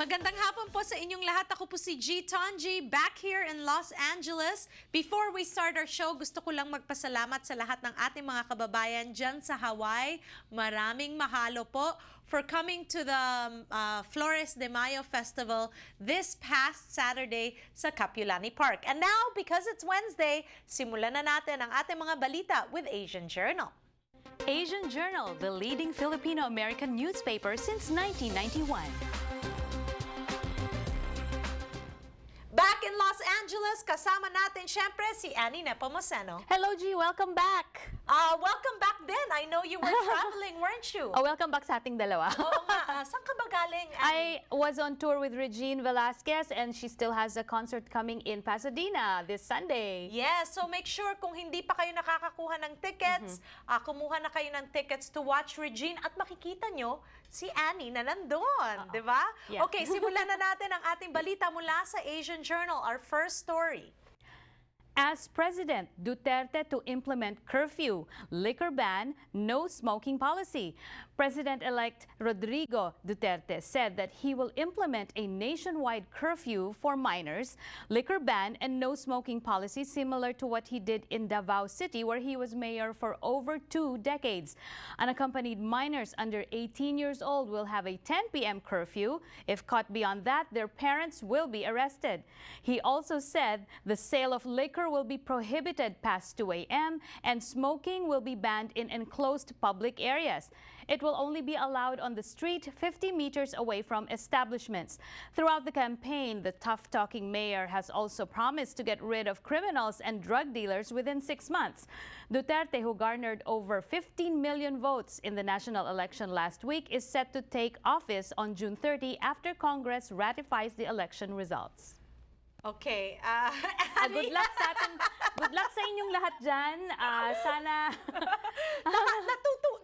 Magandang hapon po sa inyong lahat. Ako po si G. Tonji, back here in Los Angeles. Before we start our show, gusto ko lang magpasalamat sa lahat ng ating mga kababayan dyan sa Hawaii. Maraming mahalo po for coming to the Flores de Mayo Festival this past Saturday sa Capulani Park. And now, because it's Wednesday, simulan na natin ang ating mga balita with Asian Journal. Asian Journal, the leading Filipino-American newspaper since 1991. Back in Los Angeles, kasama natin syempre si Annie Nepomuceno. Hello, G. Welcome back. Welcome back din. I know you were traveling, weren't you? Oh, welcome back sa ating dalawa. Oo nga. Saan ka ba galing, Annie? I was on tour with Regine Velasquez and she still has a concert coming in Pasadena this Sunday. Yes, so make sure kung hindi pa kayo nakakakuha ng tickets, kumuha na kayo ng tickets to watch Regine at makikita nyo si Annie na nandun, di ba? Yeah. Okay, simulan na natin ang ating balita mula sa Asian Journal, our first story. As President Duterte to implement curfew, liquor ban, no smoking policy. President-elect Rodrigo Duterte said that he will implement a nationwide curfew for minors, liquor ban, and no smoking policy similar to what he did in Davao City, where he was mayor for over 2 decades. Unaccompanied minors under 18 years old will have a 10 p.m. curfew. If caught beyond that, their parents will be arrested. He also said the sale of liquor will be prohibited past 2 a.m. and smoking will be banned in enclosed public areas. It will only be allowed on the street 50 meters away from establishments. Throughout the campaign, the tough-talking mayor has also promised to get rid of criminals and drug dealers within 6 months. Duterte, who garnered over 15 million votes in the national election last week, is set to take office on June 30 after Congress ratifies the election results. Okay, Good luck sa good luck sa inyong lahat dyan. Sana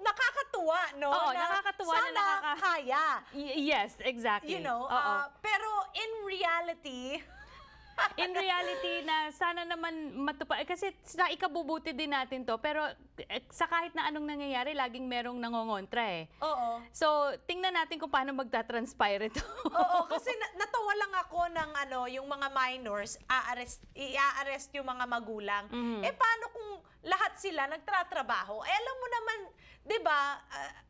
nakakatuwa, no? Oo, nakakatuwa na sana kaya. Yes, exactly. You know, Oo. pero in reality, na sana naman matupad. Kasi sa ikabubuti din natin to. Pero sa kahit na anong nangyayari, laging merong nangongontra eh. oo. So, tingnan natin kung paano magta-transpire ito. Oo, kasi natawa lang ako ng yung mga minors, i-arrest yung mga magulang. Eh paano kung lahat sila nagtratrabaho? Eh alam mo naman, 'di ba,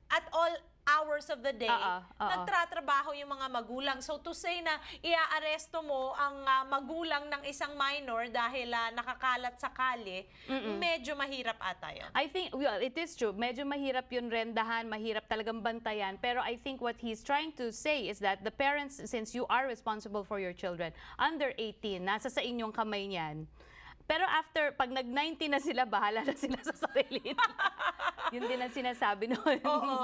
at all hours of the day, nagtratrabaho yung mga magulang. So to say na i-aaresto mo ang magulang ng isang minor dahil nakakalat sa kalye, medyo mahirap ata yun. I think, well, it is true. Medyo mahirap yun rendahan, mahirap talagang bantayan. Pero I think what he's trying to say is that the parents, since you are responsible for your children, under 18, nasa sa inyong kamay niyan. Pero after, pag nag-19 na sila, bahala na sila sa sarili nila. Yun din ang sinasabi noon. Oo.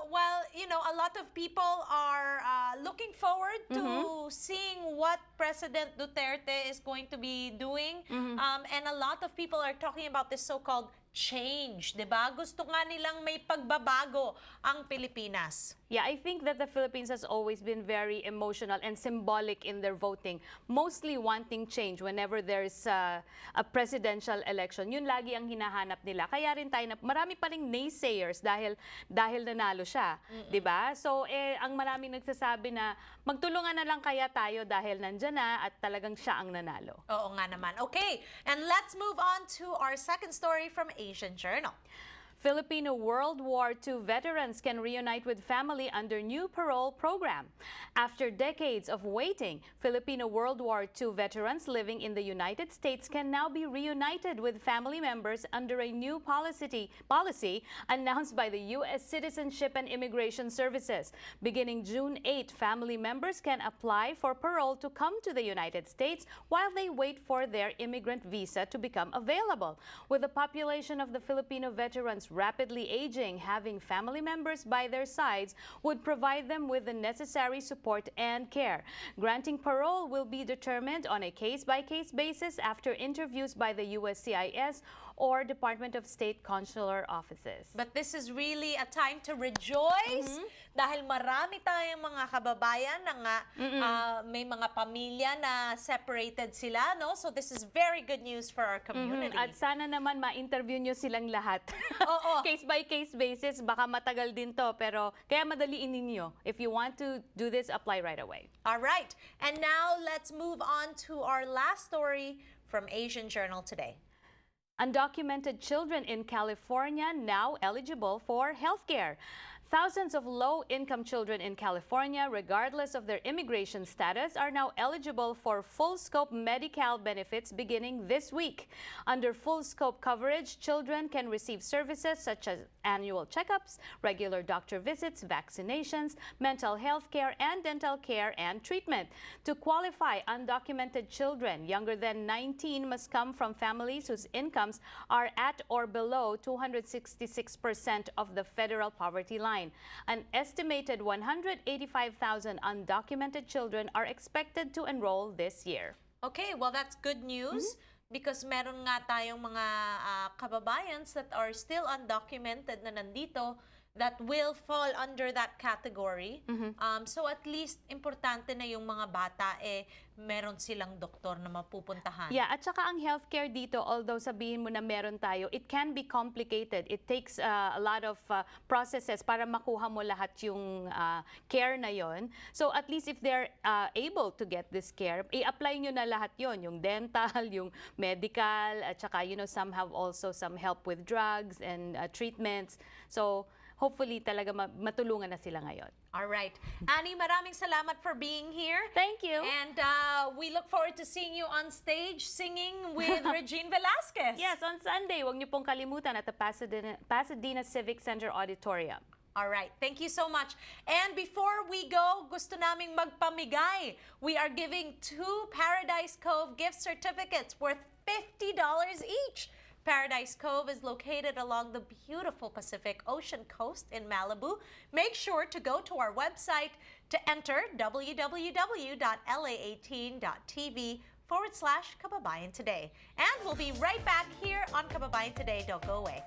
Well, you know, a lot of people are looking forward to seeing what President Duterte is going to be doing. And a lot of people are talking about this so-called change, 'di ba? Gusto nga nilang may pagbabago ang Pilipinas. Yeah, I think that the Philippines has always been very emotional and symbolic in their voting, mostly wanting change whenever there's a presidential election. Yun lagi ang hinahanap nila. Kaya rin tayo marami pa ring naysayers dahil nanalo siya, 'di ba? So ang maraming nagsasabi na magtulungan na lang kaya tayo dahil nandiyan na at talagang siya ang nanalo. Oo nga naman. Okay, and let's move on to our second story from Asian Journal. Filipino World War II veterans can reunite with family under new parole program. After decades of waiting, Filipino World War II veterans living in the United States can now be reunited with family members under a new policy announced by the U.S. Citizenship and Immigration Services. Beginning June 8, family members can apply for parole to come to the United States while they wait for their immigrant visa to become available. With the population of the Filipino veterans rapidly aging, having family members by their sides would provide them with the necessary support and care. Granting parole will be determined on a case-by-case basis after interviews by the USCIS or Department of State consular offices. But this is really a time to rejoice dahil marami tayong mga kababayan na nga may mga pamilya na separated sila, no? So this is very good news for our community. At sana naman ma-interview nyo silang lahat. Oo. Case by case basis, baka matagal din to, pero kaya madaliin ninyo. If you want to do this, apply right away. All right. And now let's move on to our last story from Asian Journal Today. Undocumented children in California now eligible for health care. Thousands of low-income children in California, regardless of their immigration status, are now eligible for full-scope Medi-Cal benefits beginning this week. Under full-scope coverage, children can receive services such as annual checkups, regular doctor visits, vaccinations, mental health care, and dental care and treatment. To qualify, undocumented children younger than 19 must come from families whose incomes are at or below 266% of the federal poverty line. An estimated 185,000 undocumented children are expected to enroll this year. Okay, well that's good news because meron nga tayong mga kababayans that are still undocumented na nandito that will fall under that category. So at least importante na yung mga bata meron silang doktor na mapupuntahan. Yeah, at saka ang healthcare dito, although sabihin mo na meron tayo, it can be complicated. It takes a lot of processes para makuha mo lahat yung care na yon. So at least if they're able to get this care, i-apply nyo na lahat yon, yung dental, yung medical, at saka some have also some help with drugs and treatments. So hopefully talaga matulungan na sila ngayon. All right. Annie, maraming salamat for being here. Thank you. And we look forward to seeing you on stage singing with Regine Velasquez. Yes, on Sunday, huwag niyo pong kalimutan at the Pasadena Civic Center Auditorium. All right. Thank you so much. And before we go, gusto naming magpamigay. We are giving 2 Paradise Cove gift certificates worth $50 each. Paradise Cove is located along the beautiful Pacific Ocean coast in Malibu. Make sure to go to our website to enter www.la18.tv/Kababayan Today. And we'll be right back here on Kababayan Today. Don't go away.